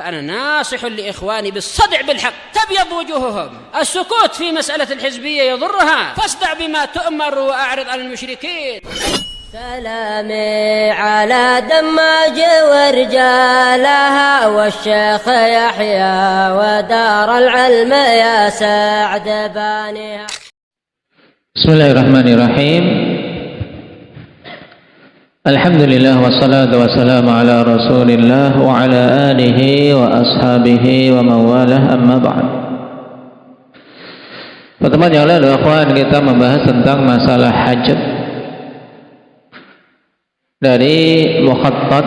فأنا ناصح لإخواني بالصدع بالحق تبيض وجوههم. السكوت في مسألة الحزبية يضرها، فاصدع بما تؤمر وأعرض عن المشركين. سلامي على دماج ورجالها والشيخ يحيى ودار العلم يا سعد بانيها. Bismillahirrahmanirrahim. Alhamdulillah wassalatu wassalamu ala Rasulillah wa ala alihi wa ashabihi wa mawalah, amma ba'd. Pertemuan yang lalu akhwan, kita membahas tentang masalah hajab dari mukhattat,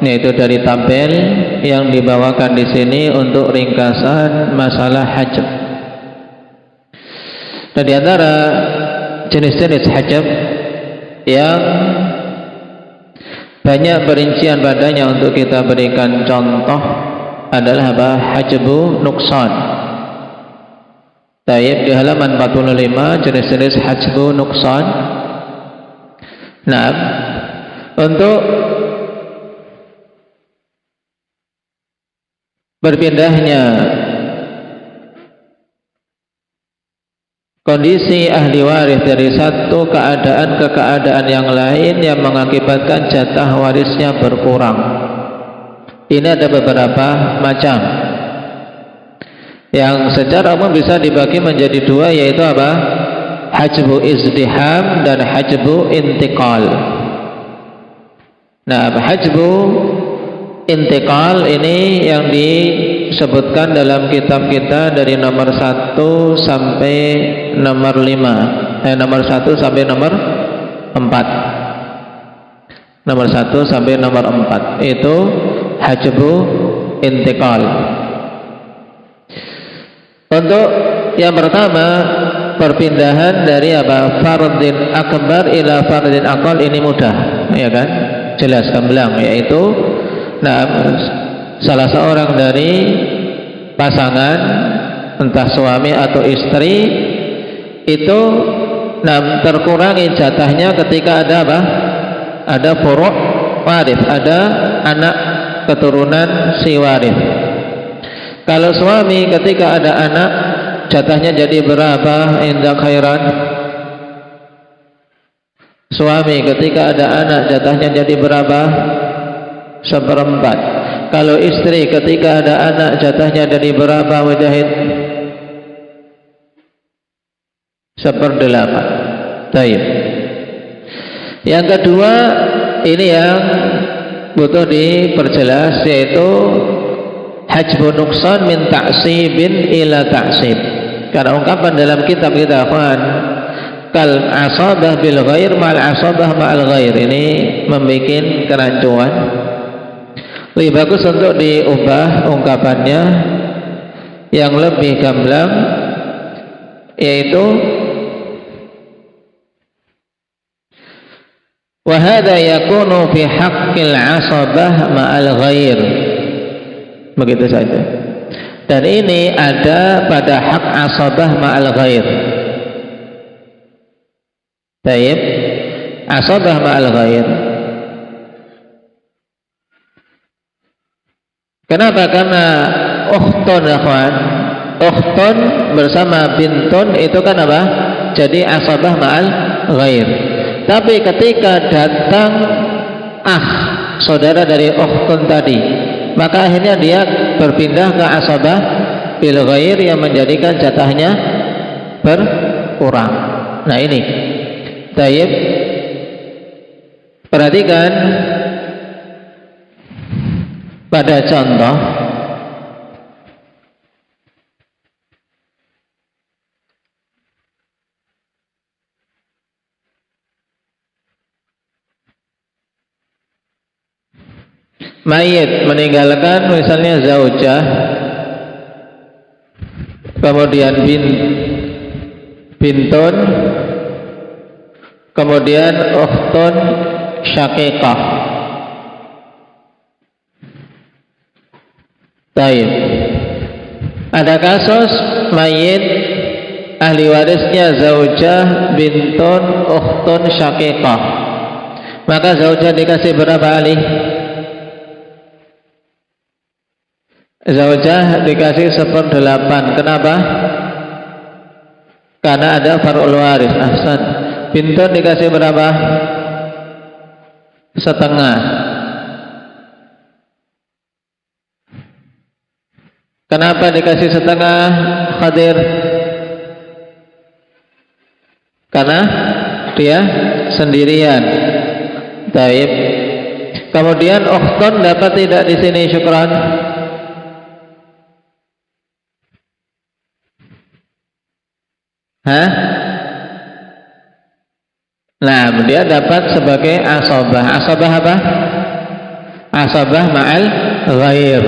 yaitu dari tabel yang dibawakan di sini untuk ringkasan masalah hajab. Dan di antara jenis-jenis hajab yang banyak perincian padanya untuk kita berikan contoh adalah apa? Hajbu nuqsan. Taib, di halaman 45 jenis-jenis hajbu nuqsan. Nah, untuk berpindahnya kondisi ahli waris dari satu keadaan ke keadaan yang lain yang mengakibatkan jatah warisnya berkurang. Ini ada beberapa macam yang secara umum bisa dibagi menjadi dua, yaitu apa? Hajbu izdiham dan hajbu intiqal. Nah, hajbu intiqal ini yang disebutkan dalam kitab kita dari nomor 1 sampai nomor 5, nomor 1 sampai nomor 4. Nomor 1 sampai nomor 4 itu hajbu intiqal. Untuk yang pertama, perpindahan dari apa? Fardin akbar ila fardin aqal, ini mudah, ya kan? Jelas gamblang, yaitu nah, salah seorang dari pasangan, entah suami atau istri, itu terkurangi jatahnya ketika ada apa? Ada furu' waris, ada anak keturunan si waris. Kalau suami ketika ada anak, jatahnya jadi berapa? Indah khairan. Suami ketika ada anak, jatahnya jadi berapa? 1/4. Kalau istri ketika ada anak, jatahnya jadi berapa, Mujahid? 1/8. Baik. Yang kedua, ini yang butuh diperjelas, yaitu hajbu nuqsan min ta'sibin ila ta'sib. Karena ungkapan dalam kitab kita, kawan, kal asabah bil ghair mal asabah ma'al ghair, ini membuat kerancuan. Lebih bagus untuk diubah ungkapannya yang lebih gamblang, yaitu wa hadza yakunu fi haqqil asabah ma'al ghair. Begitu saja. Dan ini ada pada hak asabah ma'al ghair. Baik, asabah ma'al ghair. Kenapa? Karena ukhtun, akhwan, ukhtun bersama bintun itu kan apa? Jadi asabah ma'al ghair. Tapi ketika datang saudara dari ukhtun tadi, maka akhirnya dia berpindah ke asabah bil ghair yang menjadikan jatahnya berkurang. Nah, ini taib, perhatikan pada contoh mayit meninggalkan misalnya zaujah, kemudian bintun, kemudian ukhtun syaqiqah. Baik. Ada kasus mayit ahli warisnya zaujah, bintun, ukhtun syaqiqah. Maka zaujah dikasih berapa alih? Zaujah dikasih 1/8. Kenapa? Karena ada far'ul waris. Ahsan. Bintun dikasih berapa? 1/2. Kenapa dikasih 1/2, Khadir? Karena dia sendirian. Taib. Kemudian ukhtun dapat tidak di sini? Syukran. Hah? Nah, dia dapat sebagai asabah. Asabah apa? Asabah ma'al ghair.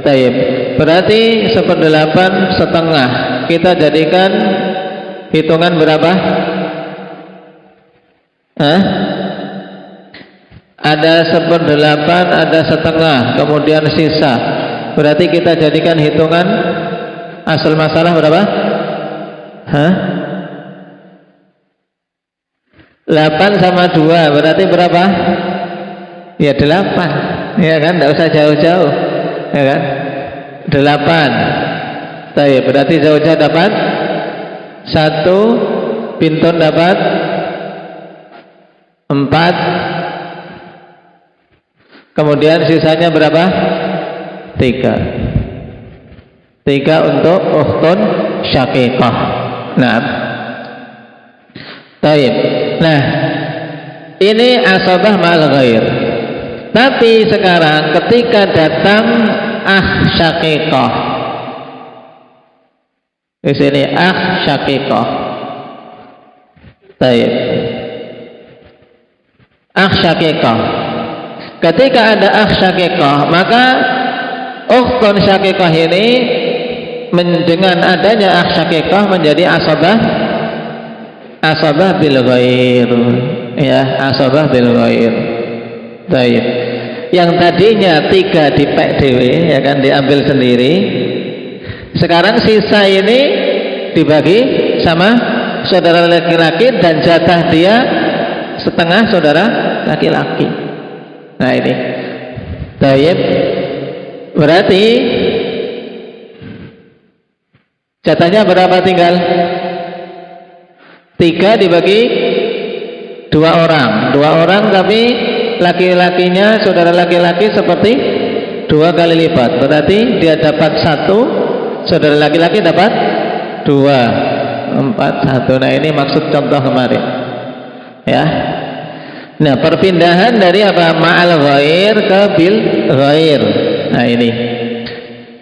Taib. Berarti 1/8 setengah. Kita jadikan hitungan berapa? Hah? Ada 1/8, ada setengah, kemudian sisa. Berarti kita jadikan hitungan asal masalah berapa? Hah? 8 sama 2 berarti berapa? Ya 8. Ya kan, tidak usah jauh-jauh. Ya kan? 8. Baik, berarti zaujah dapat 1, bintun dapat 4. Kemudian sisanya berapa? 3. 3 untuk ukhtun syaqiqah. Nah, baik. Nah, ini asabah ma'al ghair. Tapi sekarang ketika datang syaqiqah, di sini syaqiqah. Baik. Syaqiqah. Ketika ada syaqiqah, maka ukhtun syaqiqah ini dengan adanya syaqiqah menjadi asabah bil ghair, ya, asabah bil ghair. Baik. Yang tadinya 3 dipek dewe, ya kan, diambil sendiri. Sekarang sisa ini dibagi sama saudara laki-laki dan jatah dia setengah saudara laki-laki. Nah ini. Baik. Berarti jatahnya berapa tinggal? 3 dibagi 2 orang. 2 orang tapi laki-lakinya, saudara laki-laki seperti 2 kali lipat. Berarti dia dapat 1, saudara laki-laki dapat 2. 4, 1. Nah ini maksud contoh kemarin. Ya. Nah perpindahan dari apa? Ma'al ghair ke bil ghair. Nah ini.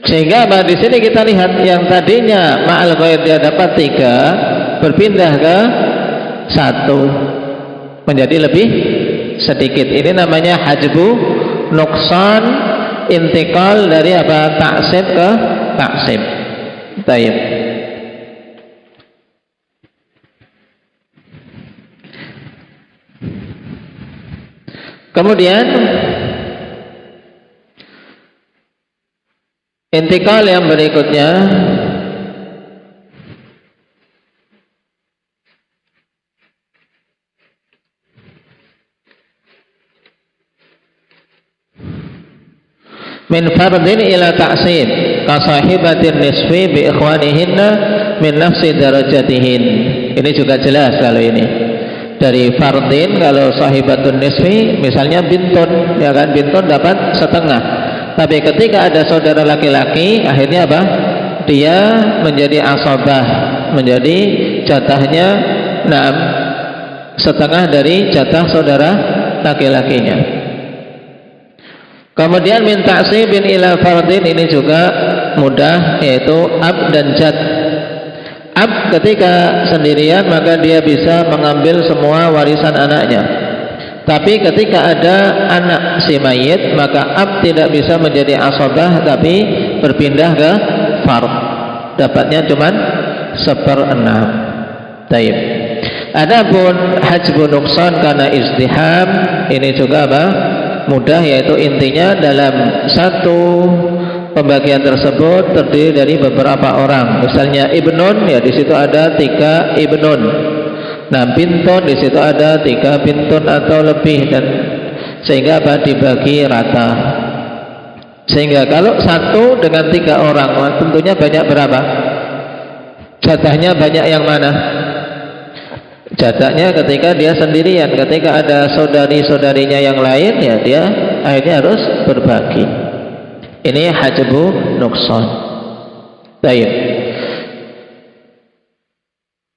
Sehingga apa? Di sini kita lihat yang tadinya ma'al ghair dia dapat 3, berpindah ke 1 menjadi lebih sedikit. Ini namanya hajbu nuqsan, intikal dari apa? Taksib ke taksib. Baik. Kemudian intikal yang berikutnya min fardin ila ta'sib ka sahibatin nisfi bi ikhwanihinna min nafsi darajatihin. Ini juga jelas kalau ini. Dari fardin, kalau sahibatun nisfi misalnya bintun, ya kan, bintun dapat setengah. Tapi ketika ada saudara laki-laki, akhirnya apa? Dia menjadi asabah, menjadi jatahnya 6, setengah dari jatah saudara laki-lakinya. Kemudian min ta'sibin ila fardin, ini juga mudah, yaitu ab dan jad. Ab ketika sendirian maka dia bisa mengambil semua warisan anaknya. Tapi ketika ada anak si mayit, maka ab tidak bisa menjadi asabah tapi berpindah ke fard. Dapatnya cuma 1/6. Taib. Adapun hajbu nuqsan karena izdiham, ini juga apa? Mudah, yaitu intinya dalam satu pembagian tersebut terdiri dari beberapa orang. Misalnya ibnun, ya di situ ada 3 ibnun. Nah bintun, di situ ada 3 bintun atau lebih, dan sehingga apa? Dibagi rata. Sehingga kalau satu dengan 3 orang, tentunya banyak berapa? Jatahnya banyak yang mana? Jatahnya ketika dia sendirian. Ketika ada saudari-saudarinya yang lain, ya dia akhirnya harus berbagi. Ini hajbu nuqsan. Baik.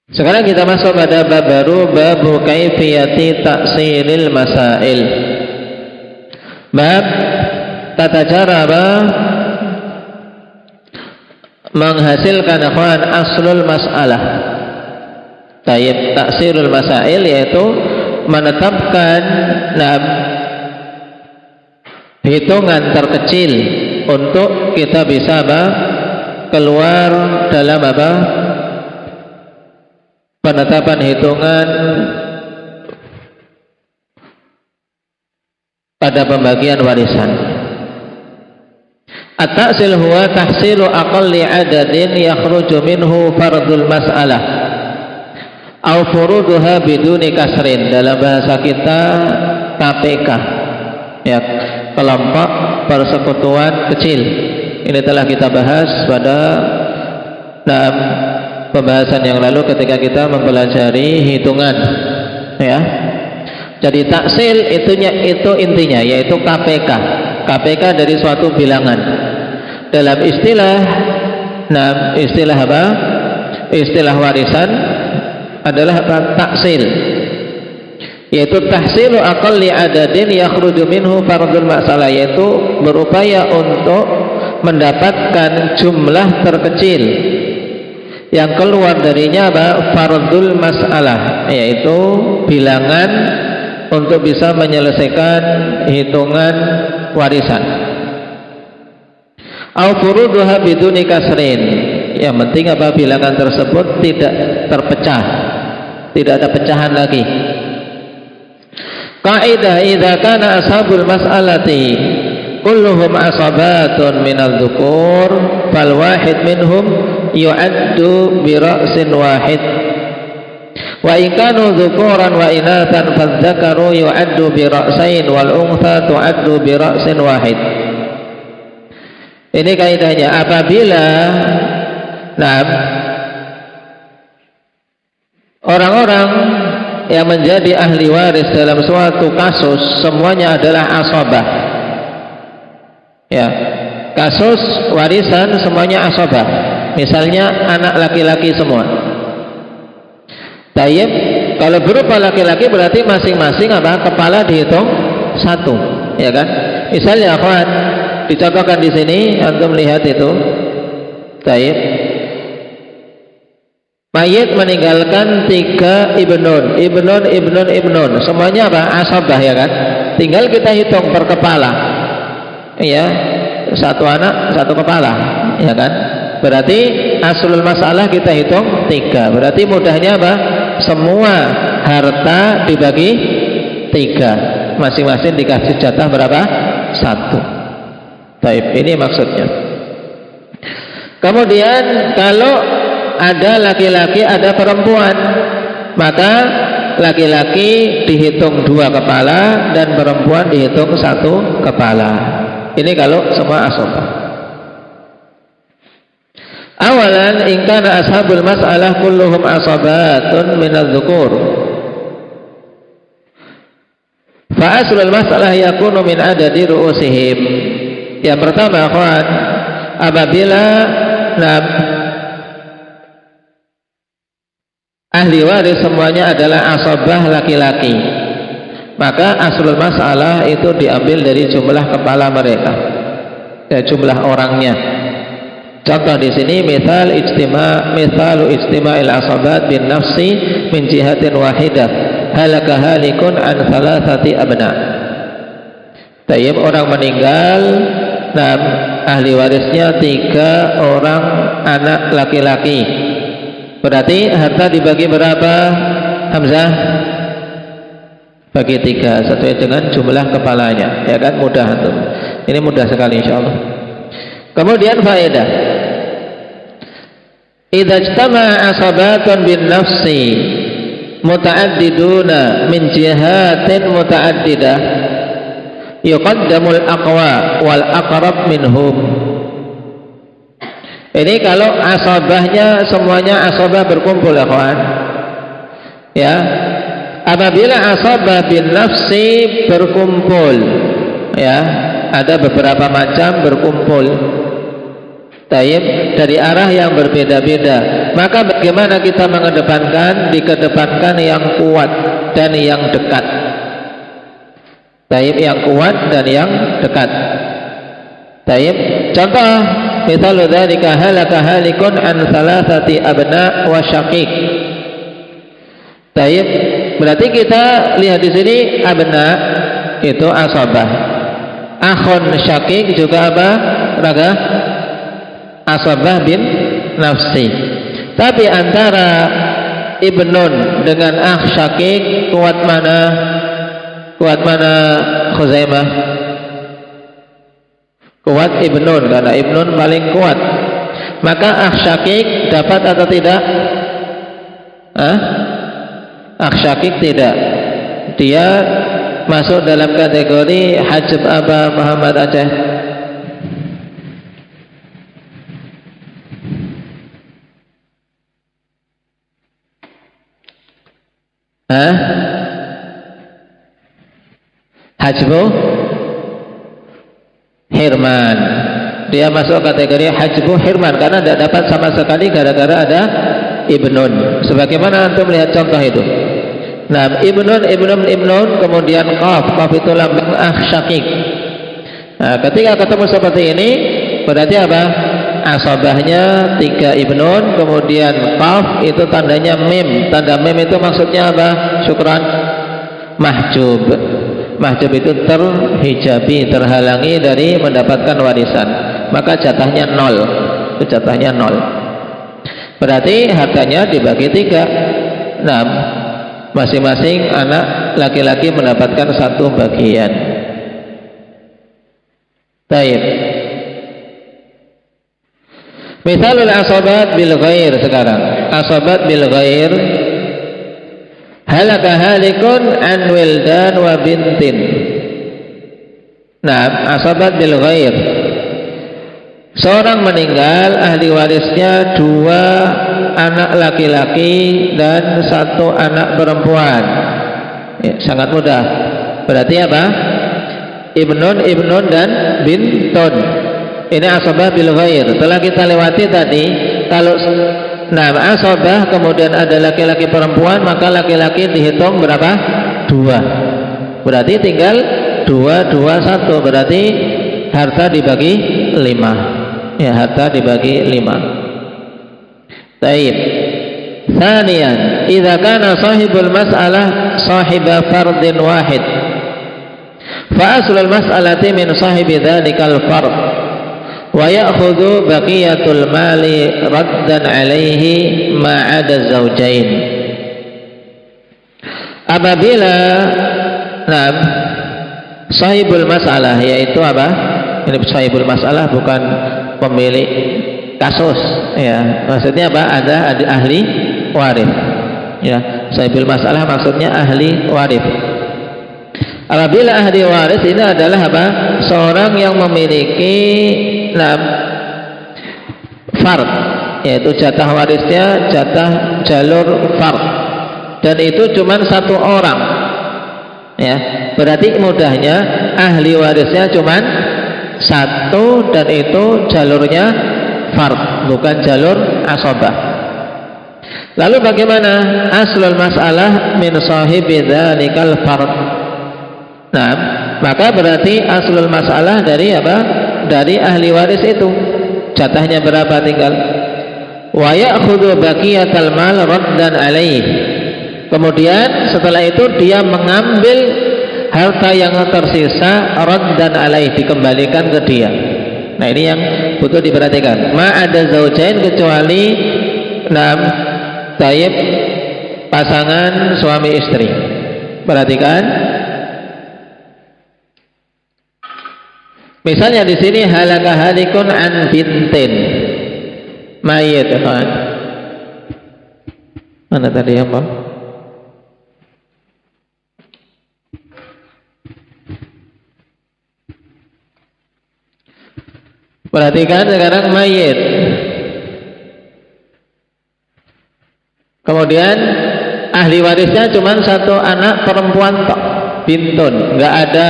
Sekarang kita masuk pada bab baru, bab kaifiyati taksiril masail. Bab tata cara menghasilkan akhwan aslul masalah. Tayyib, taksirul masail yaitu menetapkan hitungan terkecil untuk kita bisa keluar dalam penetapan hitungan pada pembagian warisan. At-ta'sil huwa tahsilu aqalli adadin yakhruju minhu fardul mas'alah au furuduha biduni kasrin. Dalam bahasa kita KPK, ya, kelompok persekutuan kecil. Ini telah kita bahas pada pembahasan yang lalu ketika kita mempelajari hitungan, ya. Jadi taksil itu intinya yaitu KPK. KPK dari suatu bilangan. Dalam istilah istilah warisan adalah taksil, yaitu tahsilu aqalli adadin yakhruju minhu fardul masalah, yaitu berupaya untuk mendapatkan jumlah terkecil yang keluar darinya fardul masalah, yaitu bilangan untuk bisa menyelesaikan hitungan warisan. Au furuduha biduni kasrin. Yang penting bilangan tersebut tidak terpecah, tidak ada pecahan lagi. Kaidah idza kana ashabul mas'alati kulluhum asabatun minal dhukur fal wahid minhum yu'addu bi ra'sin wahid. Wa in kanu dhukuran wa inathan fadzakaru yu'addu bi ra'sain wal untha tu'addu bi ra'sin wahid. Ini kaidahnya. Apabila orang-orang yang menjadi ahli waris dalam suatu kasus semuanya adalah asabah, ya, kasus warisan semuanya asabah, misalnya anak laki-laki semua. Tayyib, kalau berupa laki-laki berarti masing-masing kepala dihitung satu, ya kan? Misalnya akhwan, dicontohkan di sini, antum lihat itu. Tayyib, mayit meninggalkan 3 ibnun, semuanya asabah, ya kan? Tinggal kita hitung per kepala, ya, satu anak satu kepala, ya kan? Berarti aslul masalah kita hitung 3. Berarti mudahnya semua harta dibagi 3, masing-masing dikasih jatah berapa? 1. Baik, ini maksudnya. Kemudian kalau ada laki-laki ada perempuan, maka laki-laki dihitung 2 kepala dan perempuan dihitung 1 kepala. Ini kalau semua asabah. Awalan in kana ashabul mas'alah kulluhum asabatun minadz dzukur fa aslul mas'alah yakunu min adadi ru'usihim. Yang pertama, akhwan, apabila ahli waris semuanya adalah asabah laki-laki, maka aslul masalah itu diambil dari jumlah kepala mereka, jumlah orangnya. Contoh di sini mithalu ijtima'il asabat bin nafsi min jihatin wahidah halaka halikun an thalathati abna. Tayyib, orang meninggal, ahli warisnya 3 orang anak laki-laki. Berarti harta dibagi berapa, Hamzah? Bagi 3 sesuai dengan jumlah kepalanya, ya kan? Mudah tuh. Ini mudah sekali insyaallah. Kemudian faedah, idza ijtama'a asabatun bin nafsi muta'addiduna min jihatin muta'addidah yuqaddamul aqwa wal aqrab minhum. Ini kalau asabahnya semuanya asabah berkumpul ya kawan. Ya. Apabila asabah bin nafsi berkumpul, ya, ada beberapa macam berkumpul. Taib dari arah yang berbeda-beda. Maka bagaimana kita mengedepankan? Dikedepankan yang kuat dan yang dekat. Taib yang kuat dan yang dekat. Taib. Contoh, misalnya dzalika halaka halikun an thalathati abna wa syaqiq. Taib. Berarti kita lihat di sini abna itu asabah. Akhun syaqiq juga apa? Raga asabah bin nafsi. Tapi antara ibnun dengan akh syaqiq kuat mana? Kuat mana Khuzaimah? Kuat ibnun, karena ibnun paling kuat. Maka akh syaqiq dapat atau tidak? Akh syaqiq tidak. Dia masuk dalam kategori hajb apa Muhammad Aceh? Hajbu hirman. Dia masuk kategori hajbu hirman karena tidak dapat sama sekali gara-gara ada ibnun. Sebagaimana antum melihat contoh itu. Nah, ibnun, kemudian qaf itu lambang syaqiq. Nah, ketika ketemu seperti ini, berarti apa? Asabahnya 3 ibnun, kemudian qaf itu tandanya mim. Tanda mim itu maksudnya apa? Syukran. Mahjub. Mahjub itu terhijabi, terhalangi dari mendapatkan warisan. Maka jatahnya 0. Jatahnya 0. Berarti hartanya dibagi 3. Nah, masing-masing anak laki-laki mendapatkan 1 bagian. Baik. Misalul asabat bil ghair sekarang. Asabat bil ghair. Halaka halikun an wildan wa bintin. Nah, asabat bil ghair. Seorang meninggal, ahli warisnya 2 anak laki-laki dan 1 anak perempuan. Ya, sangat mudah. Berarti apa? Ibnun dan bintun. Ini asabah bil ghair. Telah kita lewati tadi. Kalau asabah kemudian ada laki-laki perempuan, maka laki-laki dihitung berapa? 2. Berarti tinggal 2, 2, 1. Berarti harta dibagi 5. Ya, harta dibagi 5. Taib. Thaniyan, idza kana sahibul mas'alah sahiba fardin wahid, fa aslul mas'alati min sahibi dzalikal fard, wa ya'khudhu baqiyatul mali raddan alaihi ma'ada zawjain. Apabila sahibul masalah, yaitu apa? Ini sahibul masalah bukan pemilik kasus, ya. Maksudnya apa? Ada ahli waris. Ya, sahibul masalah maksudnya ahli waris. Apabila ahli waris ini adalah apa? Seorang yang memiliki fard, yaitu jatah warisnya jatah jalur fard, dan itu cuma 1 orang. Ya, berarti mudahnya ahli warisnya cuma 1 dan itu jalurnya fard, bukan jalur asabah. Lalu bagaimana? Aslul masalah min sahibi dzalikal fard. Nah, maka berarti aslul masalah dari apa? Dari ahli waris itu. Jatahnya berapa tinggal? Wa ya'khudhu baqiyatal mal raddan alaih. Kemudian setelah itu dia mengambil harta yang tersisa raddan alaih, dikembalikan ke dia. Nah, ini yang butuh diperhatikan. Ma ada zaujain kecuali taib pasangan suami istri. Perhatikan. Misalnya di sini halaka halikun an bintin. Mayit, kan? Mana tadi ya, Bang? Perhatikan sekarang mayit. Kemudian ahli warisnya cuma satu anak perempuan tok, bintun, nggak ada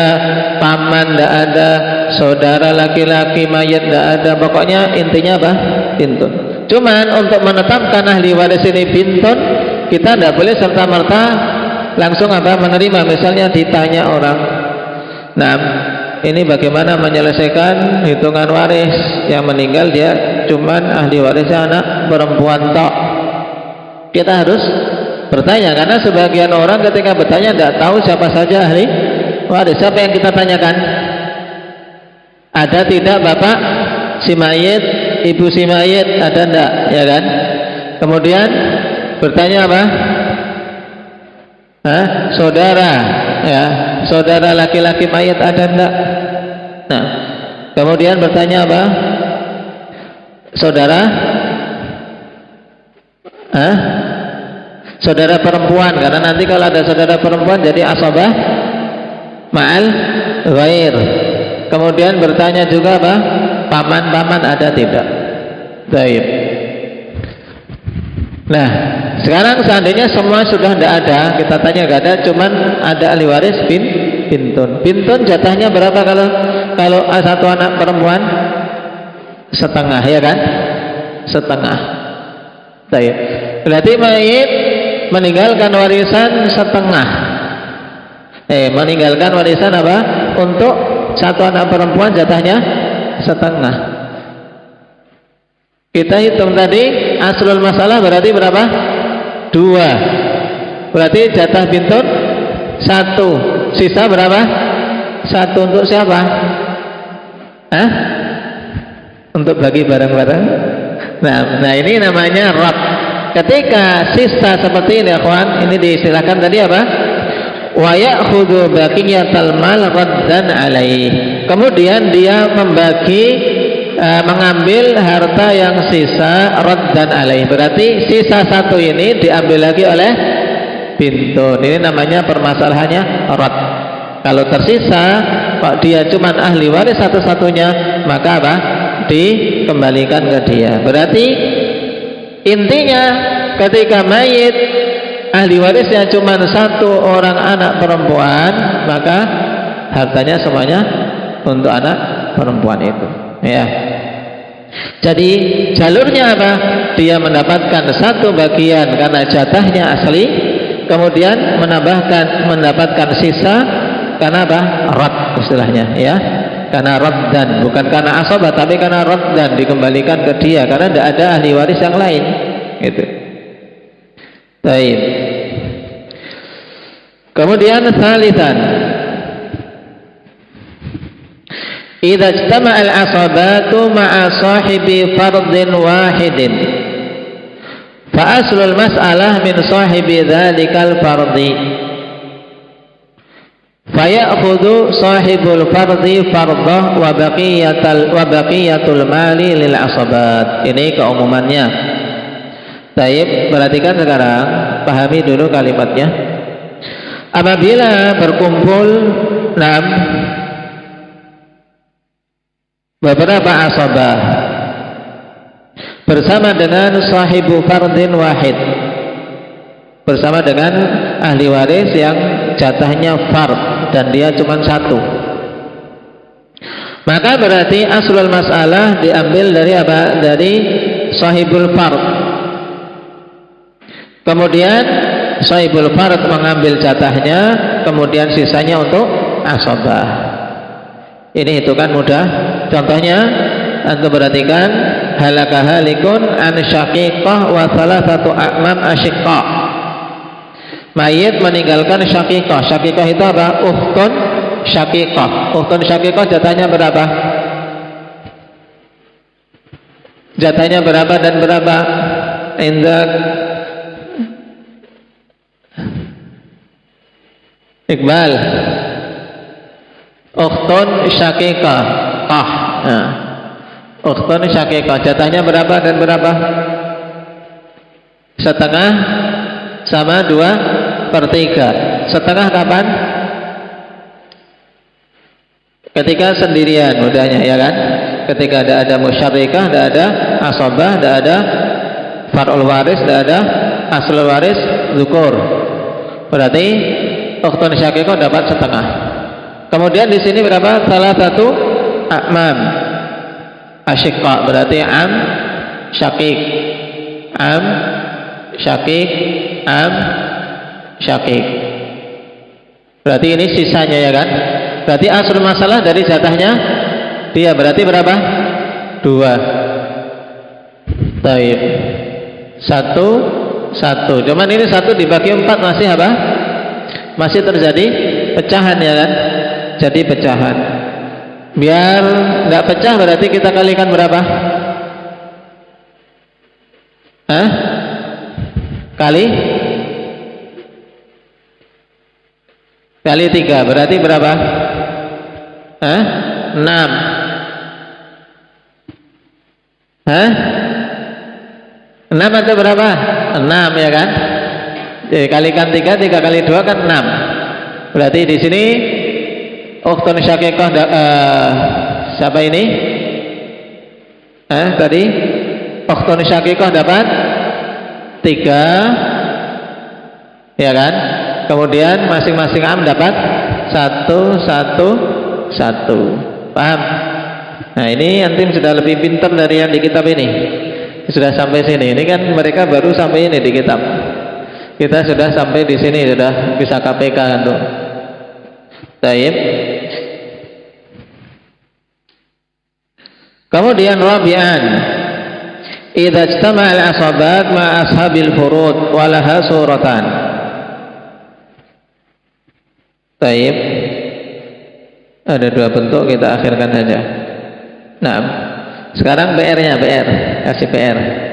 paman, nggak ada saudara laki-laki mayit, nggak ada. Pokoknya intinya apa? Bintun. Cuman untuk menetapkan ahli waris ini bintun, kita tidak boleh serta-merta langsung apa menerima. Misalnya ditanya orang, nah ini bagaimana menyelesaikan hitungan waris yang meninggal, dia cuman ahli warisnya anak perempuan tok. Kita harus bertanya, karena sebagian orang ketika bertanya tidak tahu siapa saja ahli waris. Siapa yang kita tanyakan? Ada tidak bapak si mayit, ibu si mayit, ada tidak, ya kan? Kemudian bertanya apa? Saudara, ya, saudara laki-laki mayit ada enggak? Nah, kemudian bertanya apa? Saudara, saudara perempuan, karena nanti kalau ada saudara perempuan jadi asabah ma'al ghair. Kemudian bertanya juga apa? Paman-paman ada tidak? Baik. Nah, sekarang seandainya semua sudah tidak ada, kita tanya nggak ada, cuman ada ahli waris bintun. Bintun jatahnya berapa kalau satu anak perempuan? Setengah, ya kan? Setengah. Baik. Berarti mayit meninggalkan warisan setengah. Meninggalkan warisan apa? Untuk satu anak perempuan jatahnya setengah. Kita hitung tadi aslul masalah berarti berapa? 2. Berarti jatah bintun 1. Sisa berapa? 1 untuk siapa? Untuk bagi barang-barang. Nah ini namanya rab. Ketika sisa seperti ini, akhwan, ini diistilahkan tadi apa? Wa ya'khudhu baqiyatal mal raddan alaih. Kemudian dia mengambil harta yang sisa raddan alaih. Berarti sisa 1 ini diambil lagi oleh bintun. Ini namanya permasalahannya rad. Kalau tersisa, Pak, dia cuma ahli waris satu-satunya, maka apa? Dikembalikan ke dia. Berarti intinya ketika mayit ahli warisnya cuma 1 orang anak perempuan, maka hartanya semuanya untuk anak perempuan itu, ya. Jadi jalurnya apa? Dia mendapatkan 1 bagian karena jatahnya asli, kemudian mendapatkan sisa karena apa? Rad istilahnya, ya. Karena raddan, bukan karena asabah, tapi karena raddan, dikembalikan ke dia karena tidak ada ahli waris yang lain, gitu. Baik. Kemudian salisan, idza ijtama'a al-asabatu ma'a sahibi fardin wahidin fa aslul mas'alah min sahibi dzalikal fardi fa ya'khudhu sahibul fardi fardah wa baqiyatul mali lil asabat. Ini keumumannya. Baik, perhatikan sekarang, pahami dulu kalimatnya. Apabila berkumpul 6 beberapa asabah bersama dengan sahibu fardin wahid, bersama dengan ahli waris yang jatahnya fard dan dia cuma 1, maka berarti aslul masalah diambil dari apa? Dari sahibul fard. Kemudian sahibul fard mengambil jatahnya, kemudian sisanya untuk asabah. Ini hitungan mudah. Contohnya, antum perhatikan, halaka halikun an syaqiqah wa thalathatu a'mam asyiqah. Mayit meninggalkan syaqiqah. Syaqiqah itu apa? Ukhtun syaqiqah. Ukhtun syaqiqah jatahnya berapa? Jatahnya berapa dan berapa? Indak Iqbal. Ukhtun syaqiqah. Ukhtun syaqiqah jatahnya berapa dan berapa? Setengah sama 2/3. Setengah kapan? Ketika sendirian mudahnya, ya kan? Ketika tidak ada musyarikah, tidak ada asabah, tidak ada far'ul waris, tidak ada aslul waris zukur, berarti ukhtun syaqiqah dapat setengah. Kemudian di sini berapa? Salah satu amam asyiqa, berarti am syaqiq, am syaqiq, am syaqiq. Berarti ini sisanya ya kan? Berarti asal masalah dari jatahnya dia berarti berapa? 2. Taib. 1 1. Cuman ini 1 dibagi 4 masih apa? Masih terjadi pecahan ya kan? Jadi pecahan. Biar nggak pecah berarti kita kalikan berapa? Hah? Kali 3 berarti berapa? 6. Hah? 6 atau berapa? 6 ya kan? Jadi kalikan 3, 3 kali 2 kan 6. Berarti di sini ukhtun syaqiqah siapa ini? Tadi ukhtun syaqiqah dapat 3 ya kan? Kemudian masing-masing am dapat 1 1 1. Paham? Nah, ini antum sudah lebih pintar dari yang di kitab ini. Sudah sampai sini. Ini kan mereka baru sampai ini di kitab. Kita sudah sampai di sini, sudah bisa KPK antum. Baik. Kemudian rabi'an, idza ijtama'a al-asabat ma ashabil furud wa laha suratan. Baik. Ada 2 bentuk, kita akhirkan saja. Nah, sekarang PR-nya, kasih PR.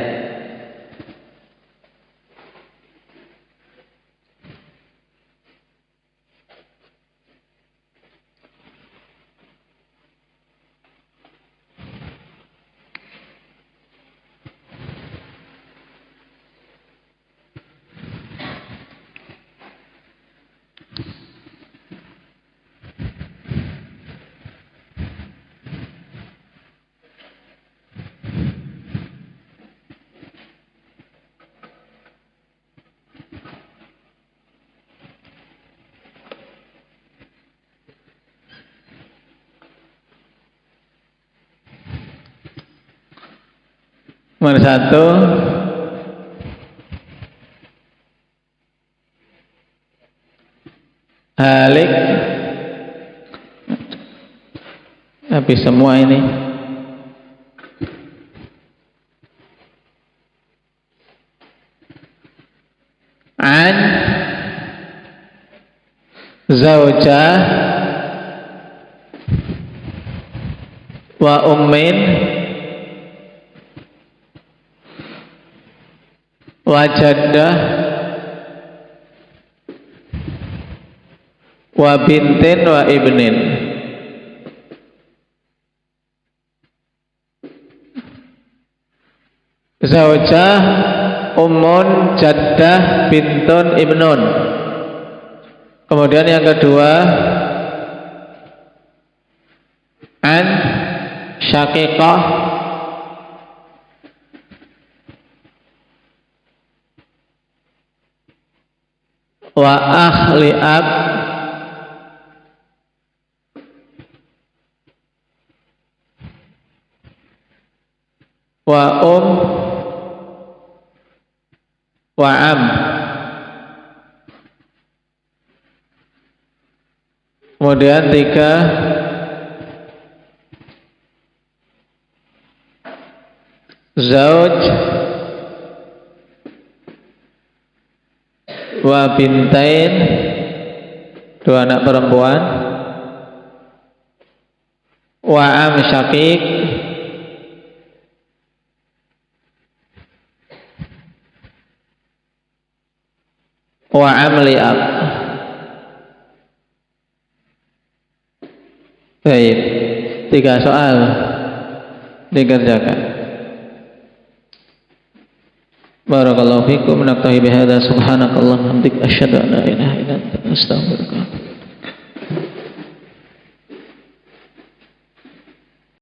Nomor 1 halik, habis semua ini. An zaujah wa ummin wa jaddah wa bintin wa ibnin. Zaujah, ummun, jaddah, bintun, ibnun. Kemudian yang kedua an syaqiqah wa akhli ab wa wa am. Kemudian 3 zauj wa bintain, 2 anak perempuan, wa am syaqiq, wa am li'ab. Baik, 3 soal dikerjakan. Barakallahu fikum, naktahi bihadza, subhanakallahumma hamdik, asyhadu an la ilaha illa anta, astaghfiruka.